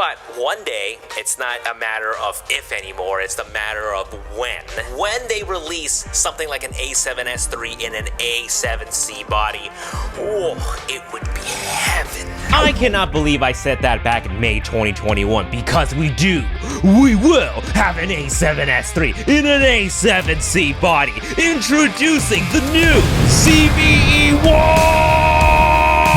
But one day, it's not a matter of if anymore, it's the matter of when. When they release something like an A7S III in an A7C body, oh, it would be heaven. I cannot believe I said that back in May 2021, because we will have an A7S III in an A7C body. Introducing the new ZV-E1!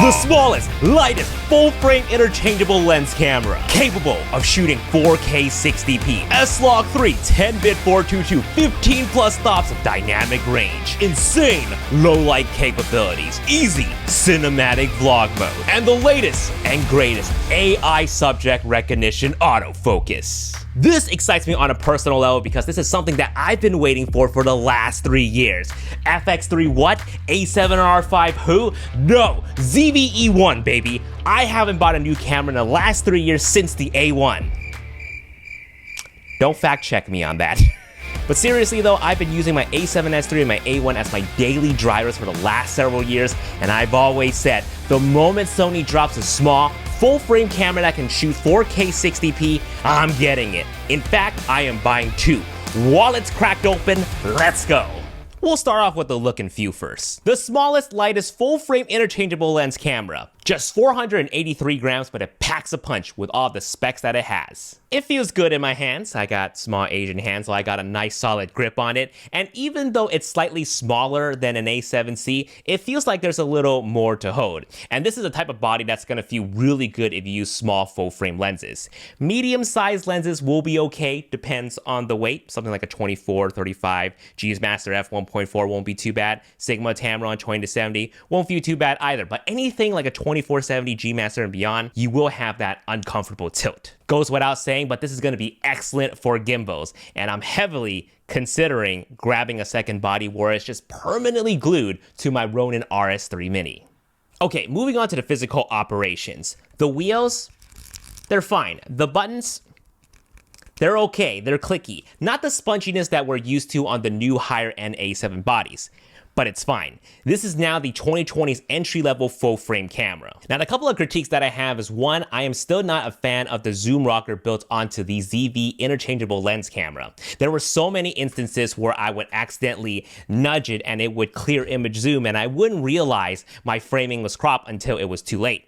The smallest, lightest, full-frame interchangeable lens camera, capable of shooting 4K 60p, S-Log 3, 10-bit 422, 15 plus stops of dynamic range, insane low-light capabilities, easy cinematic vlog mode, and the latest and greatest AI subject recognition autofocus. This excites me on a personal level because this is something that I've been waiting for the last 3 years. FX3 what? A7R5 who? No, ZV-E1 baby. I haven't bought a new camera in the last 3 years since the A1. Don't fact check me on that. But seriously though, I've been using my A7S III and my A1 as my daily drivers for the last several years, and I've always said, the moment Sony drops a small, full-frame camera that can shoot 4K 60p, I'm getting it. In fact, I am buying two. Wallets cracked open, let's go. We'll start off with the look and feel first. The smallest, lightest, full-frame interchangeable lens camera. Just 483 grams, but it packs a punch with all the specs that it has. It feels good in my hands. I got small Asian hands, so I got a nice solid grip on it. And even though it's slightly smaller than an A7C, it feels like there's a little more to hold. And this is the type of body that's gonna feel really good if you use small full-frame lenses. Medium-sized lenses will be okay, depends on the weight. Something like a 24-35 G's Master f1.4 won't be too bad. Sigma Tamron 20-70 won't feel too bad either. But anything like a 24-70 G Master and beyond, you will have that uncomfortable tilt. Goes without saying, but this is going to be excellent for gimbals, and I'm heavily considering grabbing a second body where it's just permanently glued to my Ronin RS3 Mini. Okay, moving on to the physical operations. The wheels, they're fine. The buttons, they're okay, they're clicky. Not the sponginess that we're used to on the new higher-end A7 bodies, but it's fine. This is now the 2020's entry-level full-frame camera. Now, a couple of critiques that I have is, one, I am still not a fan of the zoom rocker built onto the ZV interchangeable lens camera. There were so many instances where I would accidentally nudge it and it would clear image zoom, and I wouldn't realize my framing was cropped until it was too late.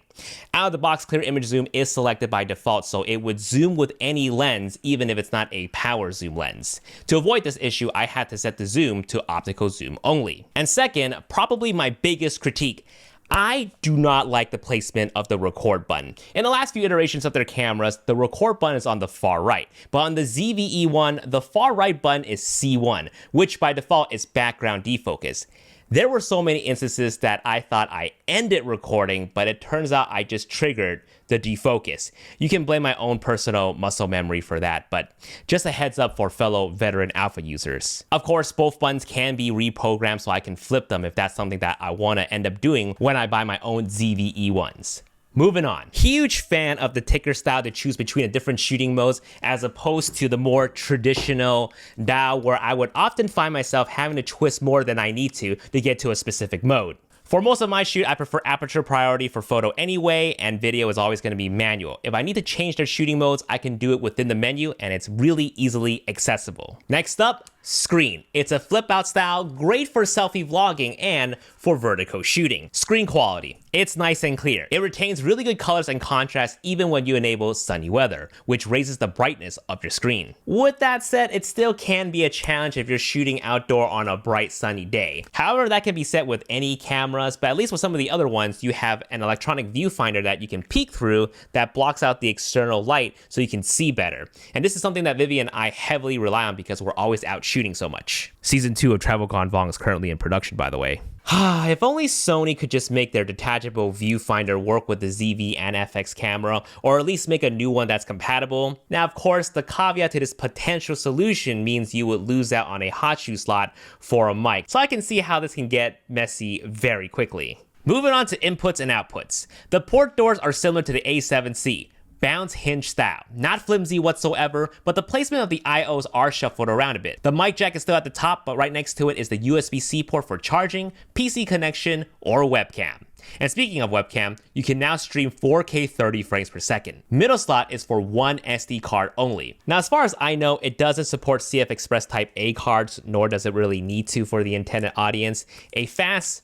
Out of the box, clear image zoom is selected by default, so it would zoom with any lens, even if it's not a power zoom lens. To avoid this issue, I had to set the zoom to optical zoom only. And second, probably my biggest critique, I do not like the placement of the record button. In the last few iterations of their cameras, the record button is on the far right, but on the ZV-E1, the far right button is C1, which by default is background defocus. There were so many instances that I thought I ended recording, but it turns out I just triggered the defocus. You can blame my own personal muscle memory for that, but just a heads up for fellow veteran alpha users. Of course, both buttons can be reprogrammed so I can flip them if that's something that I want to end up doing when I buy my own ZV-E1s. Moving on. Huge fan of the ticker style to choose between the different shooting modes as opposed to the more traditional dial where I would often find myself having to twist more than I need to get to a specific mode. For most of my shoot, I prefer aperture priority for photo anyway, and video is always going to be manual. If I need to change their shooting modes, I can do it within the menu, and it's really easily accessible. Next up, screen. It's a flip out style, great for selfie vlogging and for vertical shooting. Screen quality. It's nice and clear. It retains really good colors and contrast even when you enable sunny weather, which raises the brightness of your screen. With that said, it still can be a challenge if you're shooting outdoor on a bright sunny day. However, that can be set with any cameras, but at least with some of the other ones, you have an electronic viewfinder that you can peek through that blocks out the external light so you can see better. And this is something that Vivi and I heavily rely on because we're always out shooting so much. Season 2 of Travel Gone Vong is currently in production, by the way. If only Sony could just make their detachable viewfinder work with the ZV and FX camera, or at least make a new one that's compatible. Now, of course, the caveat to this potential solution means you would lose out on a Hotshoe slot for a mic, so I can see how this can get messy very quickly. Moving on to inputs and outputs. The port doors are similar to the A7C. Bounce hinge style. Not flimsy whatsoever, but the placement of the IOs are shuffled around a bit. The mic jack is still at the top, but right next to it is the USB-C port for charging, PC connection, or webcam. And speaking of webcam, you can now stream 4K 30 frames per second. Middle slot is for one SD card only. Now, as far as I know, it doesn't support CF Express Type A cards, nor does it really need to for the intended audience. A fast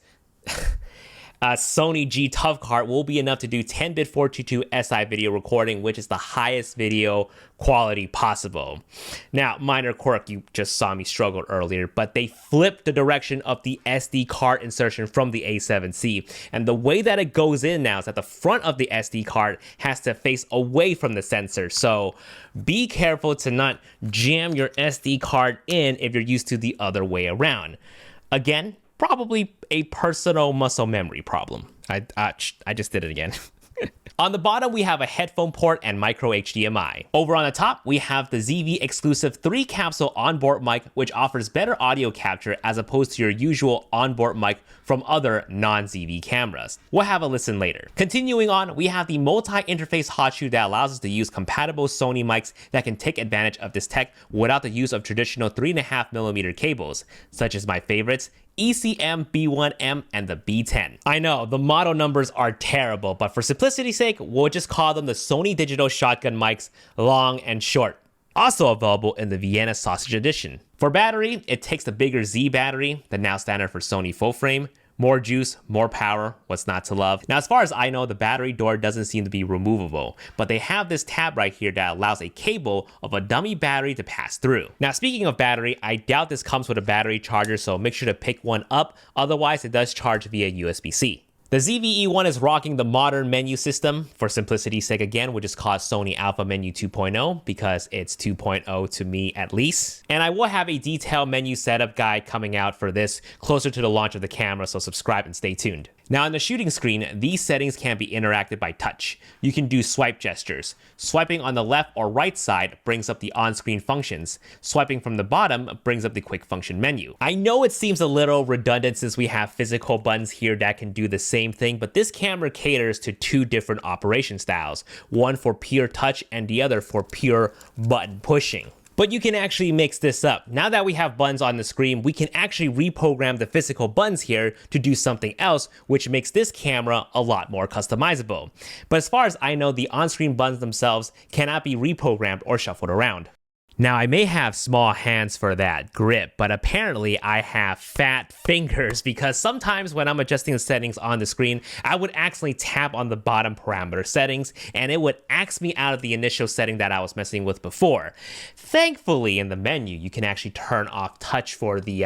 Sony G TUF card will be enough to do 10-bit 422 SI video recording, which is the highest video quality possible. Now, minor quirk, you just saw me struggle earlier, but they flipped the direction of the SD card insertion from the A7C. And the way that it goes in now is that the front of the SD card has to face away from the sensor. So be careful to not jam your SD card in if you're used to the other way around. Again, probably a personal muscle memory problem. I just did it again. On the bottom, we have a headphone port and micro HDMI. Over on the top, we have the ZV exclusive 3 capsule onboard mic, which offers better audio capture as opposed to your usual onboard mic from other non-ZV cameras. We'll have a listen later. Continuing on, we have the multi-interface Hotshoe that allows us to use compatible Sony mics that can take advantage of this tech without the use of traditional 3.5mm cables, such as my favorites, ECM B1M and the B10. I know, the model numbers are terrible, but for simplicity's sake, we'll just call them the Sony Digital Shotgun mics, long and short. Also available in the Vienna Sausage Edition. For battery, it takes the bigger Z battery, the now standard for Sony full frame. More juice, more power, what's not to love? Now, as far as I know, the battery door doesn't seem to be removable, but they have this tab right here that allows a cable of a dummy battery to pass through. Now, speaking of battery, I doubt this comes with a battery charger, so make sure to pick one up. Otherwise, it does charge via USB-C. The ZV-E1 is rocking the modern menu system. For simplicity's sake again, we'll just call it Sony Alpha Menu 2.0 because it's 2.0 to me at least. And I will have a detailed menu setup guide coming out for this closer to the launch of the camera, so subscribe and stay tuned. Now on the shooting screen, these settings can be interacted by touch. You can do swipe gestures. Swiping on the left or right side brings up the on-screen functions. Swiping from the bottom brings up the quick function menu. I know it seems a little redundant since we have physical buttons here that can do the same thing, but this camera caters to 2 different operation styles, one for pure touch and the other for pure button pushing. But you can actually mix this up. Now that we have buttons on the screen, we can actually reprogram the physical buttons here to do something else, which makes this camera a lot more customizable. But as far as I know, the on-screen buttons themselves cannot be reprogrammed or shuffled around. Now, I may have small hands for that grip, but apparently I have fat fingers because sometimes when I'm adjusting the settings on the screen, I would accidentally tap on the bottom parameter settings and it would axe me out of the initial setting that I was messing with before. Thankfully, in the menu, you can actually turn off touch for the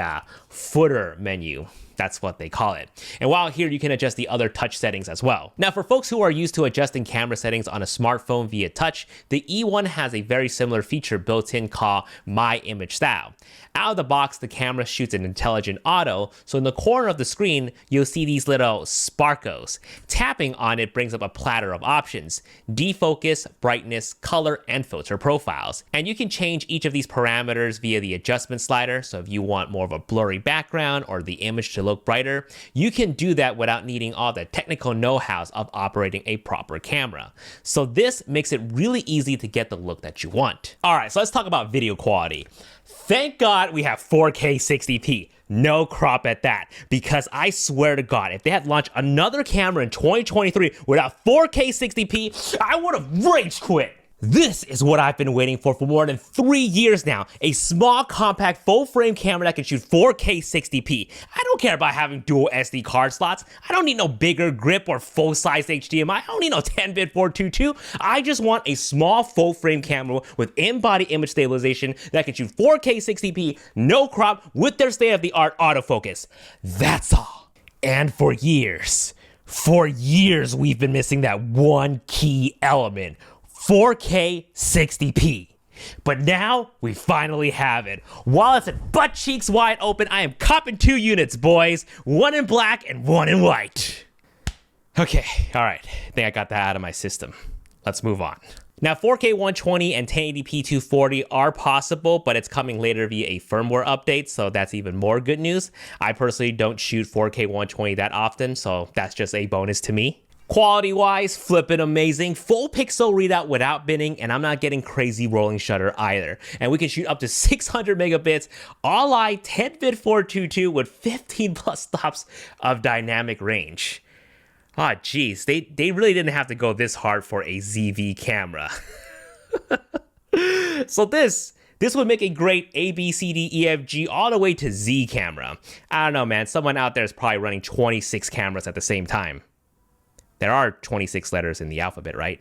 footer menu. That's what they call it. And while here, you can adjust the other touch settings as well. Now, for folks who are used to adjusting camera settings on a smartphone via touch, the E1 has a very similar feature built in called My Image Style. Out of the box, the camera shoots an intelligent auto, so in the corner of the screen, you'll see these little sparkles. Tapping on it brings up a platter of options: defocus, brightness, color, and filter profiles. And you can change each of these parameters via the adjustment slider, so if you want more of a blurry background or the image to look brighter, you can do that without needing all the technical know-hows of operating a proper camera. So this makes it really easy to get the look that you want. All right, so let's talk about video quality. Thank God we have 4K 60p. No crop at that, because I swear to God, if they had launched another camera in 2023 without 4K 60p, I would have rage quit. This is what I've been waiting for more than 3 years now. A small, compact, full-frame camera that can shoot 4K 60p. I don't care about having dual SD card slots. I don't need no bigger grip or full-size HDMI. I don't need no 10-bit 422. I just want a small, full-frame camera with in-body image stabilization that can shoot 4K 60p, no crop, with their state-of-the-art autofocus. That's all. And for years we've been missing that one key element: 4K 60p. But now we finally have it. While it's at butt cheeks wide open, I am copping 2 units, boys. One in black and one in white. Okay, all right. I think I got that out of my system. Let's move on. Now, 4K 120 and 1080p 240 are possible, but it's coming later via a firmware update, so that's even more good news. I personally don't shoot 4K 120 that often, so that's just a bonus to me. Quality-wise, flippin' amazing. Full pixel readout without binning, and I'm not getting crazy rolling shutter either. And we can shoot up to 600 megabits, all-eye 10-bit 422 with 15 plus stops of dynamic range. Oh, geez, they really didn't have to go this hard for a ZV camera. So this would make a great A, B, C, D, E, F, G all the way to Z camera. I don't know, man. Someone out there is probably running 26 cameras at the same time. There are 26 letters in the alphabet, right?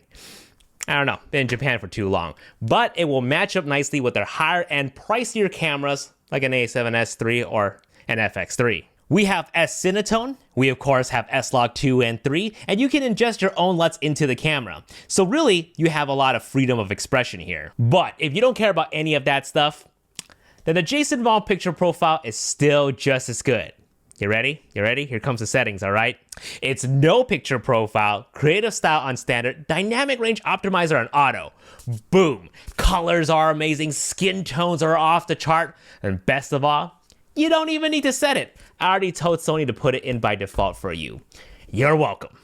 I don't know. Been in Japan for too long. But it will match up nicely with their higher-end, pricier cameras like an A7S III or an FX3. We have S-Cinetone, we of course have S-Log 2 and 3, and you can ingest your own LUTs into the camera. So really, you have a lot of freedom of expression here. But if you don't care about any of that stuff, then the Jason Vong picture profile is still just as good. You ready? You ready? Here comes the settings, all right? It's no picture profile, creative style on standard, dynamic range optimizer on auto. Boom! Colors are amazing, skin tones are off the chart, and best of all, you don't even need to set it. I already told Sony to put it in by default for you. You're welcome.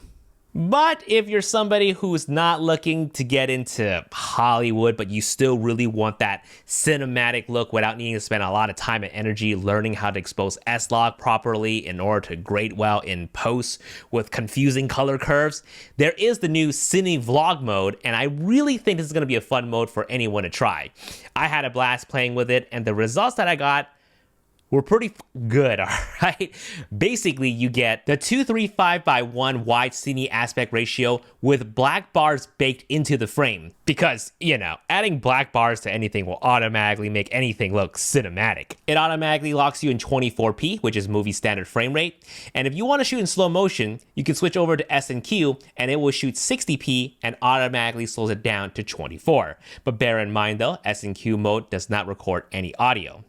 But if you're somebody who's not looking to get into Hollywood, but you still really want that cinematic look without needing to spend a lot of time and energy learning how to expose S-Log properly in order to grade well in post with confusing color curves, there is the new Cine Vlog mode, and I really think this is going to be a fun mode for anyone to try. I had a blast playing with it, and the results that I got were pretty good, all right? Basically, you get the 235:1 wide cine aspect ratio with black bars baked into the frame. Because, you know, adding black bars to anything will automatically make anything look cinematic. It automatically locks you in 24p, which is movie standard frame rate. And if you want to shoot in slow motion, you can switch over to S&Q and it will shoot 60p and automatically slows it down to 24. But bear in mind though, S&Q mode does not record any audio.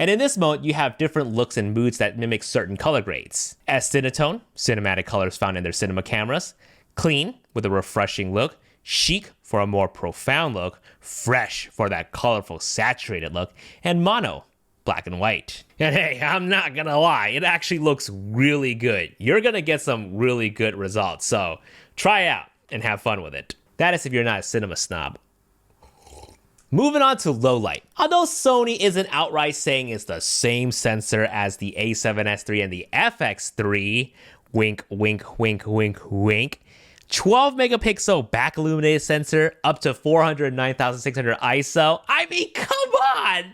And in this mode, you have different looks and moods that mimic certain color grades. S-Cinetone, cinematic colors found in their cinema cameras. Clean, with a refreshing look. Chic, for a more profound look. Fresh, for that colorful, saturated look. And Mono, black and white. And hey, I'm not gonna lie, it actually looks really good. You're gonna get some really good results, so try it out and have fun with it. That is if you're not a cinema snob. Moving on to low light. Although Sony isn't outright saying it's the same sensor as the A7S III and the FX3, wink, wink, wink, wink, wink, 12 megapixel back illuminated sensor up to 409,600 ISO. I mean, come on!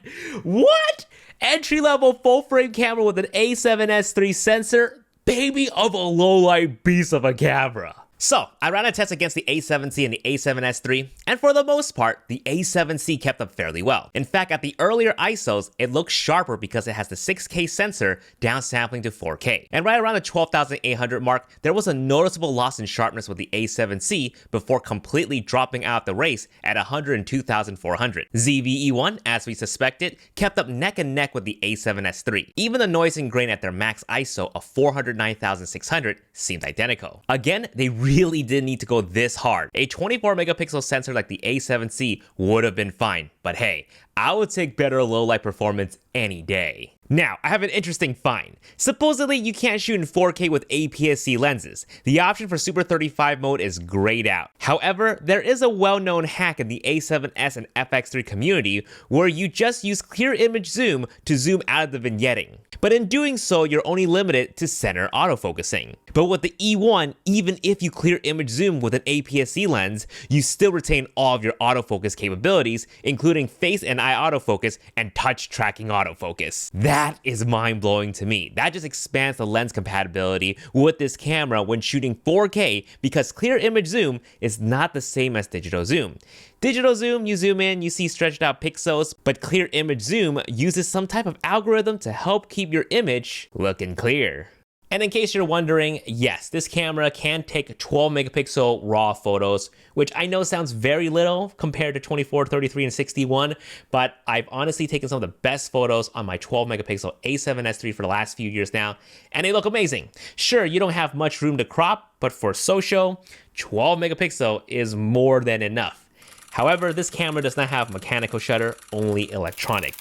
What? Entry-level full-frame camera with an A7S III sensor? Baby of a low-light beast of a camera. So, I ran a test against the A7C and the A7S III, and for the most part, the A7C kept up fairly well. In fact, at the earlier ISOs, it looks sharper because it has the 6K sensor downsampling to 4K. And right around the 12,800 mark, there was a noticeable loss in sharpness with the A7C before completely dropping out the race at 102,400. ZV-E1, as we suspected, kept up neck and neck with the A7S III. Even the noise and grain at their max ISO of 409,600 seemed identical. Again, they really didn't need to go this hard. A 24 megapixel sensor like the A7C would have been fine, but hey, I would take better low light performance any day. Now, I have an interesting find. Supposedly, you can't shoot in 4K with APS-C lenses. The option for Super 35 mode is grayed out. However, there is a well-known hack in the A7S and FX3 community where you just use clear image zoom to zoom out of the vignetting. But in doing so, you're only limited to center autofocusing. But with the E1, even if you clear image zoom with an APS-C lens, you still retain all of your autofocus capabilities, including face and eye autofocus and touch tracking autofocus. That is mind-blowing to me. That just expands the lens compatibility with this camera when shooting 4K because clear image zoom is not the same as digital zoom. Digital zoom, you zoom in, you see stretched out pixels, but clear image zoom uses some type of algorithm to help keep your image looking clear. And in case you're wondering, yes, this camera can take 12 megapixel raw photos, which I know sounds very little compared to 24, 33, and 61, but I've honestly taken some of the best photos on my 12 megapixel A7S III for the last few years now, and they look amazing. Sure, you don't have much room to crop, but for social, 12 megapixel is more than enough. However, this camera does not have mechanical shutter, only electronic.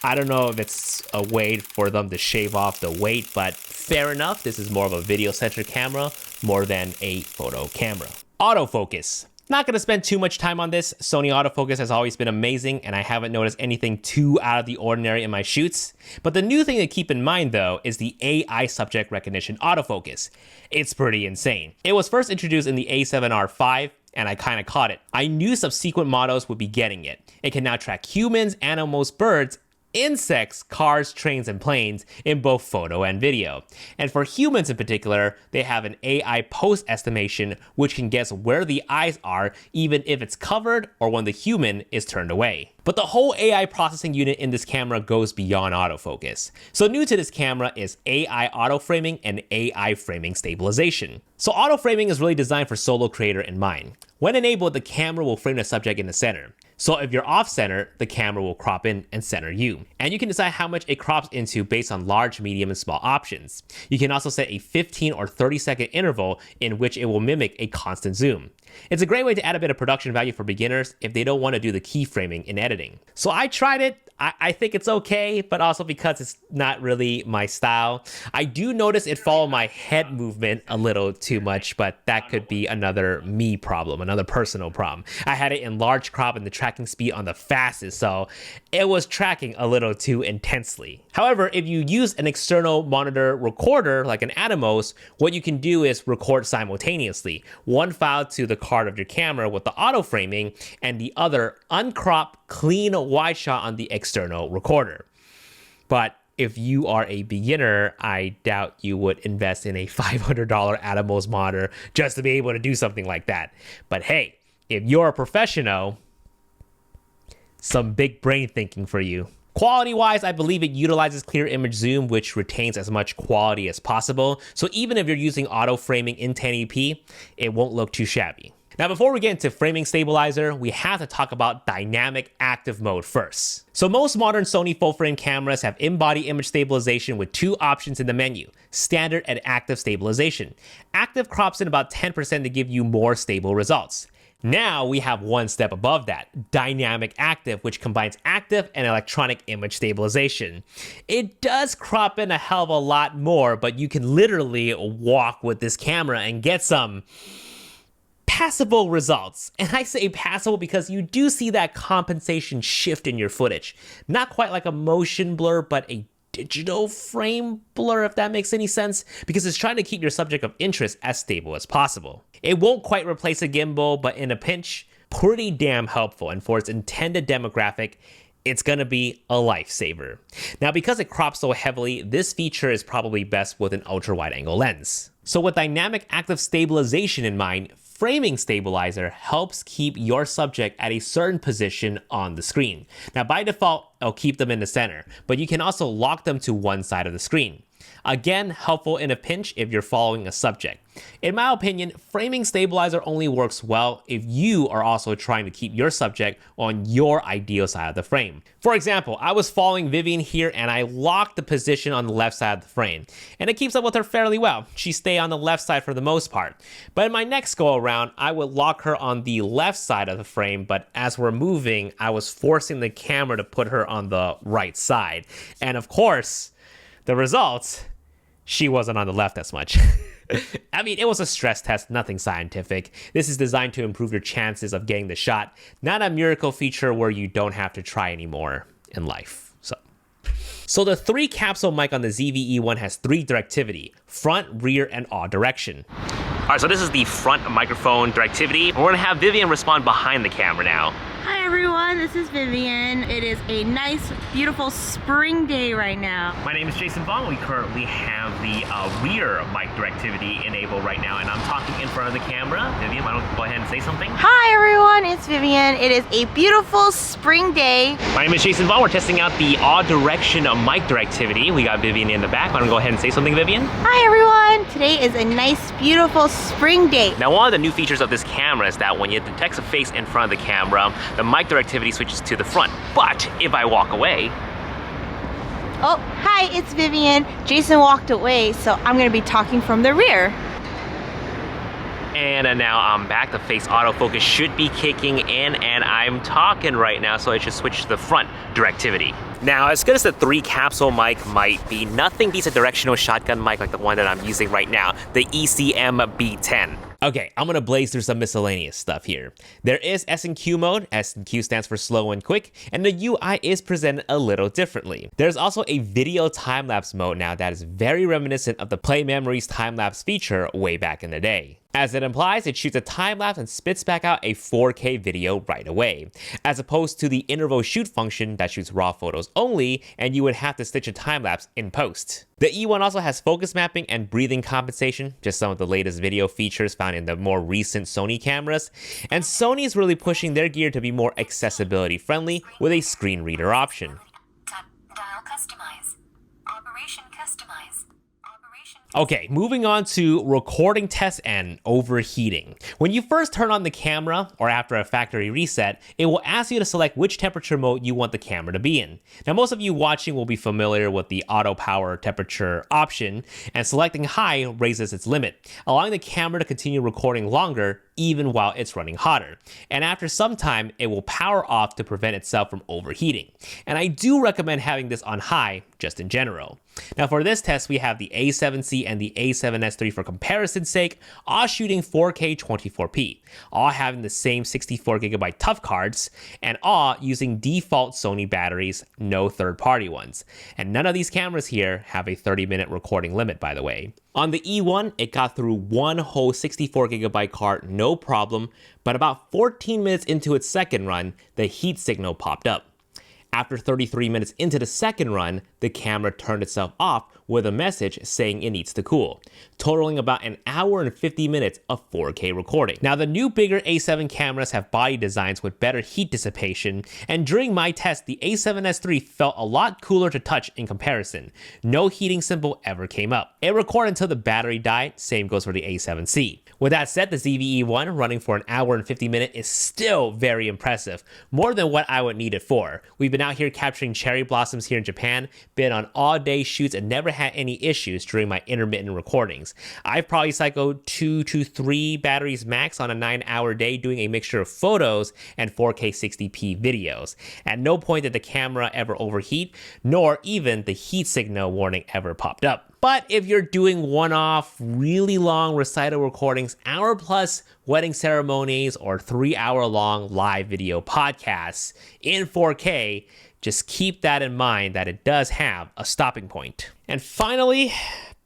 I don't know if it's a way for them to shave off the weight, but fair enough, this is more of a video-centric camera more than a photo camera. Autofocus. Not going to spend too much time on this. Sony autofocus has always been amazing, and I haven't noticed anything too out of the ordinary in my shoots. But the new thing to keep in mind, though, is the AI subject recognition autofocus. It's pretty insane. It was first introduced in the A7R5, and I kind of caught it. I knew subsequent models would be getting it. It can now track humans, animals, birds, insects, cars, trains, and planes in both photo and video. And for humans in particular, they have an AI pose estimation which can guess where the eyes are even if it's covered or when the human is turned away. But the whole AI processing unit in this camera goes beyond autofocus. So new to this camera is AI AutoFraming and AI framing stabilization. So AutoFraming is really designed for solo creator in mind. When enabled, the camera will frame the subject in the center. So if you're off center, the camera will crop in and center you. And you can decide how much it crops into based on large, medium, and small options. You can also set a 15 or 30-second interval in which it will mimic a constant zoom. It's a great way to add a bit of production value for beginners if they don't want to do the keyframing in editing. So I tried it. I think it's okay, but also because it's not really my style. I do notice it followed my head movement a little too much, but that could be another me problem, another personal problem. I had it in large crop and the tracking speed on the fastest, so it was tracking a little too intensely. However, if you use an external monitor recorder like an Atomos, what you can do is record simultaneously. One file to the card of your camera with the auto framing and the other uncropped, clean wide shot on the external recorder. But if you are a beginner, I doubt you would invest in a $500 Atomos monitor just to be able to do something like that. But hey, if you're a professional, some big brain thinking for you. Quality-wise, I believe it utilizes clear image zoom, which retains as much quality as possible. So even if you're using auto framing in 1080p, it won't look too shabby. Now, before we get into framing stabilizer, we have to talk about dynamic active mode first. So most modern Sony full-frame cameras have in-body image stabilization with two options in the menu, standard and active stabilization. Active crops in about 10% to give you more stable results. Now we have one step above that, dynamic active, which combines active and electronic image stabilization. It does crop in a hell of a lot more, but you can literally walk with this camera and get some passable results. And I say passable because you do see that compensation shift in your footage. Not quite like a motion blur, but a digital frame blur, if that makes any sense, because it's trying to keep your subject of interest as stable as possible. It won't quite replace a gimbal, but in a pinch, pretty damn helpful. And for its intended demographic, it's gonna be a lifesaver. Now, because it crops so heavily, this feature is probably best with an ultra wide angle lens. So with dynamic active stabilization in mind, framing stabilizer helps keep your subject at a certain position on the screen. Now, by default, it'll keep them in the center, but you can also lock them to one side of the screen. Again, helpful in a pinch if you're following a subject. In my opinion, framing stabilizer only works well if you are also trying to keep your subject on your ideal side of the frame. For example, I was following Vivian here and I locked the position on the left side of the frame, and it keeps up with her fairly well. She stayed on the left side for the most part. But in my next go around, I would lock her on the left side of the frame, but as we're moving, I was forcing the camera to put her on the right side. And of course, the result, she wasn't on the left as much. I mean, it was a stress test, nothing scientific. This is designed to improve your chances of getting the shot, not a miracle feature where you don't have to try anymore in life. So the 3 capsule mic on the ZV-E1 has 3 directivity, front, rear, and all direction. All right, so this is the front microphone directivity. We're gonna have Vivian respond behind the camera now. Hi everyone, this is Vivian. It is a nice, beautiful spring day right now. My name is Jason Vong. We currently have the rear mic directivity enabled right now, and I'm talking in front of the camera. Vivian, why don't you go ahead and say something? Hi everyone, it's Vivian. It is a beautiful spring day. My name is Jason Vong. We're testing out the all direction mic directivity. We got Vivian in the back. Why don't you go ahead and say something, Vivian? Hi everyone. Today is a nice, beautiful spring day. Now, one of the new features of this camera is that when it detects a face in front of the camera, the mic directivity switches to the front. But if I walk away... Oh, hi, it's Vivian. Jason walked away, so I'm gonna be talking from the rear. And now I'm back. The face autofocus should be kicking in, and I'm talking right now, so it should switch to the front directivity. Now, as good as the 3 capsule mic might be, nothing beats a directional shotgun mic like the one that I'm using right now, the ECM B10. Okay, I'm gonna blaze through some miscellaneous stuff here. There is S&Q mode, S&Q stands for slow and quick, and the UI is presented a little differently. There's also a video time-lapse mode now that is very reminiscent of the PlayMemories time-lapse feature way back in the day. As it implies, it shoots a time-lapse and spits back out a 4K video right away, as opposed to the interval shoot function that shoots raw photos only, and you would have to stitch a time-lapse in post. The E1 also has focus mapping and breathing compensation, just some of the latest video features found in the more recent Sony cameras, and Sony is really pushing their gear to be more accessibility friendly with a screen reader option. Dial customize. Operation customize. Okay, moving on to recording tests and overheating. When you first turn on the camera, or after a factory reset, it will ask you to select which temperature mode you want the camera to be in. Now, most of you watching will be familiar with the auto power temperature option, and selecting high raises its limit, allowing the camera to continue recording longer even while it's running hotter. And after some time, it will power off to prevent itself from overheating. And I do recommend having this on high, just in general. Now for this test, we have the A7C and the A7S III for comparison's sake, all shooting 4K 24p, all having the same 64GB tough cards, and all using default Sony batteries, no third-party ones. And none of these cameras here have a 30-minute recording limit, by the way. On the E1, it got through one whole 64GB card, no problem, but about 14 minutes into its second run, the heat signal popped up. After 33 minutes into the second run, the camera turned itself off with a message saying it needs to cool, totaling about an hour and 50 minutes of 4K recording. Now, the new bigger A7 cameras have body designs with better heat dissipation, and during my test, the A7S III felt a lot cooler to touch in comparison. No heating symbol ever came up. It recorded until the battery died, same goes for the A7C. With that said, the ZV-E1 running for an hour and 50 minutes is still very impressive, more than what I would need it for. We've been out here capturing cherry blossoms here in Japan, been on all-day shoots and never had any issues during my intermittent recordings. I've probably cycled 2 to 3 batteries max on a 9-hour day doing a mixture of photos and 4K 60p videos. At no point did the camera ever overheat, nor even the heat signal warning ever popped up. But if you're doing one-off, really long recital recordings, hour-plus wedding ceremonies, or 3-hour-long live video podcasts in 4K, just keep that in mind that it does have a stopping point. And finally,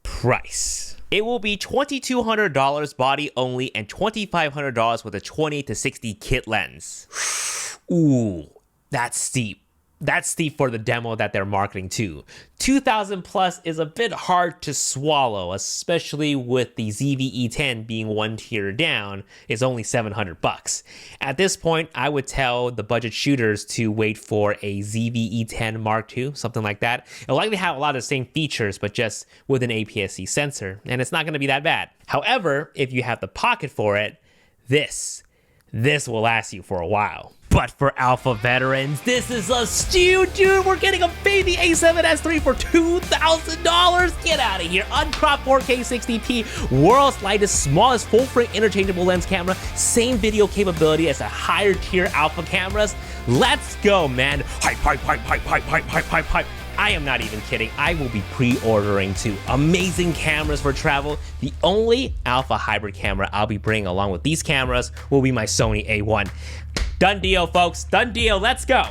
price. It will be $2,200 body only and $2,500 with a 20 to 60 kit lens. Ooh, that's steep. That's steep for the demo that they're marketing too. 2,000 plus is a bit hard to swallow, especially with the ZV-E10 being one tier down, is only $700. At this point, I would tell the budget shooters to wait for a ZV-E10 Mark II, something like that. It'll likely have a lot of the same features, but just with an APS-C sensor, and it's not gonna be that bad. However, if you have the pocket for it, this will last you for a while. But for alpha veterans, this is a steal, dude. We're getting a baby A7S III for $2,000. Get out of here. Uncropped 4K 60p, world's lightest, smallest full-frame interchangeable lens camera, same video capability as the higher tier alpha cameras. Let's go, man. Hype, hype, hype, hype, hype, hype, hype, hype, hype. I am not even kidding. I will be pre-ordering 2 amazing cameras for travel. The only alpha hybrid camera I'll be bringing along with these cameras will be my Sony A1. Done deal, folks. Done deal. Let's go.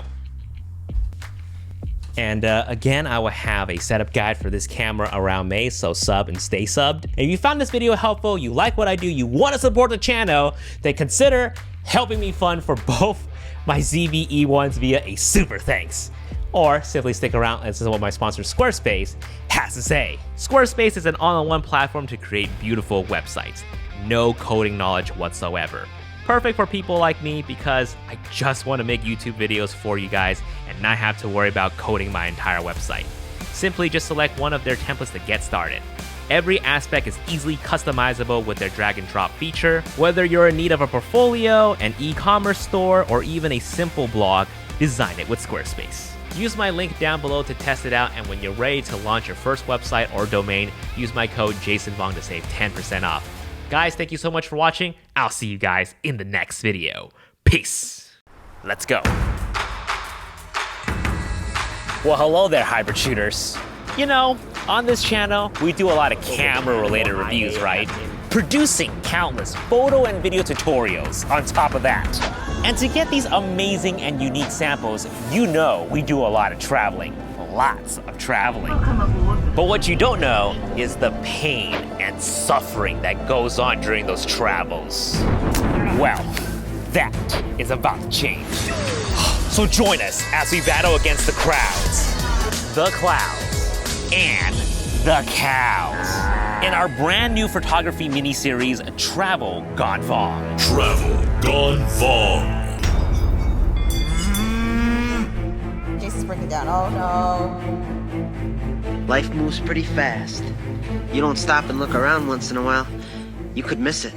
And again, I will have a setup guide for this camera around May, so sub and stay subbed. If you found this video helpful, you like what I do, you want to support the channel, then consider helping me fund for both my ZV-E1s via a super thanks. Or simply stick around and listen to what my sponsor Squarespace has to say. Squarespace is an all-in-one platform to create beautiful websites. No coding knowledge whatsoever. Perfect for people like me because I just want to make YouTube videos for you guys and not have to worry about coding my entire website. Simply just select one of their templates to get started. Every aspect is easily customizable with their drag and drop feature. Whether you're in need of a portfolio, an e-commerce store, or even a simple blog, design it with Squarespace. Use my link down below to test it out, and when you're ready to launch your first website or domain, use my code JASONVONG to save 10% off. Guys, thank you so much for watching. I'll see you guys in the next video. Peace. Let's go. Well, hello there, hybrid shooters. You know, on this channel, we do a lot of camera-related reviews, right? Producing countless photo and video tutorials on top of that. And to get these amazing and unique samples, you know we do a lot of traveling. Lots of traveling. But what you don't know is the pain and suffering that goes on during those travels. Well, that is about to change. So join us as we battle against the crowds, the clouds, and the cows in our brand new photography mini-series, Travel Gone Vong. Travel Gone Vong. Jason's breaking down. Oh no. Life moves pretty fast. You don't stop and look around once in a while, you could miss it.